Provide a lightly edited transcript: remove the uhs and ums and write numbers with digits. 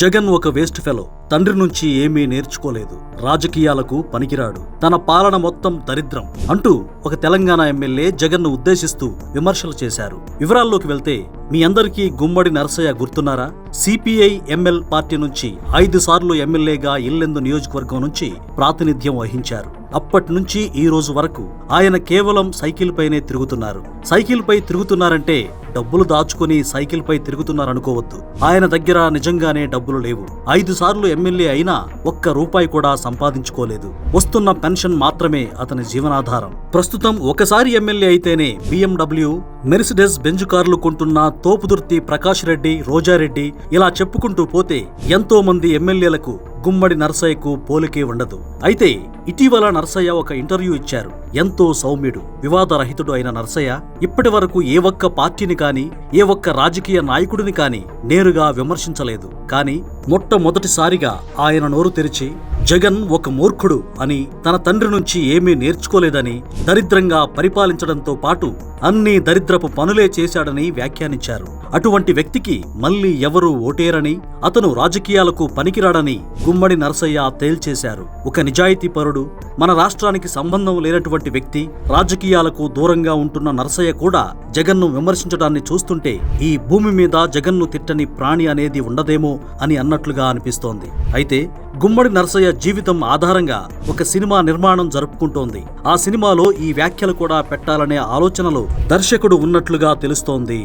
జగన్ ఒక waste fellow. తండ్రి నుంచి ఏమీ నేర్చుకోలేదు, రాజకీయాలకు పనికిరాడు, తన పాలన మొత్తం దరిద్రం అంటూ ఒక తెలంగాణ ఎమ్మెల్యే జగన్ ను ఉద్దేశిస్తూ విమర్శలు చేశారు. వివరాల్లోకి వెళ్తే మీ అందరికీ గుమ్మడి నరసయ్య గుర్తున్నారా? సిపిఐ ఎంఎల్ పార్టీ నుంచి 5 సార్లు ఎమ్మెల్యేగా ఇల్లెందు నియోజకవర్గం నుంచి ప్రాతినిధ్యం వహించారు. అప్పటి నుంచి ఈ రోజు వరకు ఆయన కేవలం సైకిల్ పైనే తిరుగుతున్నారు. సైకిల్ పై తిరుగుతున్నారంటే డబ్బులు దాచుకుని సైకిల్ పై తిరుగుతున్నారనుకోవద్దు. ఆయన దగ్గర నిజంగానే డబ్బులు లేవు. 5 సార్లు ఎమ్మెల్యే అయినా ఒక్క రూపాయి కూడా సంపాదించుకోలేదు. వస్తున్న పెన్షన్ మాత్రమే అతని జీవనాధారం. ప్రస్తుతం ఒకసారి ఎమ్మెల్యే అయితేనే BMW, మెర్సిడెస్ బెంజ్ కార్లు కొంటున్న తోపుదుర్తి ప్రకాష్ రెడ్డి, రోజారెడ్డి ఇలా చెప్పుకుంటూ పోతే ఎంతో మంది ఎమ్మెల్యేలకు గుమ్మడి నరసయ్యకు పోలికే ఉండదు. అయితే ఇటీవల నరసయ్య ఒక ఇంటర్వ్యూ ఇచ్చారు. ఎంతో సౌమ్యుడు, వివాదరహితుడు అయిన నరసయ్య ఇప్పటి వరకు ఏ ఒక్క పార్టీని కాని ఏ ఒక్క రాజకీయ నాయకుడిని కాని నేరుగా విమర్శించలేదు. కానీ మొట్టమొదటిసారిగా ఆయన నోరు తెరిచి జగన్ ఒక మూర్ఖుడు అని, తన తండ్రి నుంచి ఏమీ నేర్చుకోలేదని, దరిద్రంగా పరిపాలించడంతో పాటు అన్ని దరిద్రపు పనులే చేశాడని వ్యాఖ్యానించారు. అటువంటి వ్యక్తికి మళ్లీ ఎవరూ ఓటేరని, అతను రాజకీయాలకు పనికిరాడని గుమ్మడి నరసయ్య తేల్చేశారు. ఒక నిజాయితీపరుడు, మన రాష్ట్రానికి సంబంధం లేనటువంటి వ్యక్తి, రాజకీయాలకు దూరంగా ఉంటున్న నరసయ్య కూడా జగన్ను విమర్శించడాన్ని చూస్తుంటే ఈ భూమి మీద జగన్ను తిట్టని ప్రాణి అనేది ఉండదేమో అని అన్నట్లుగా అనిపిస్తోంది. అయితే గుమ్మడి నరసయ్య జీవితం ఆధారంగా ఒక సినిమా నిర్మాణం జరుపుకుంటోంది. ఆ సినిమాలో ఈ వ్యాఖ్యలు కూడా పెట్టాలనే ఆలోచనలో దర్శకుడు ఉన్నట్లుగా తెలుస్తోంది.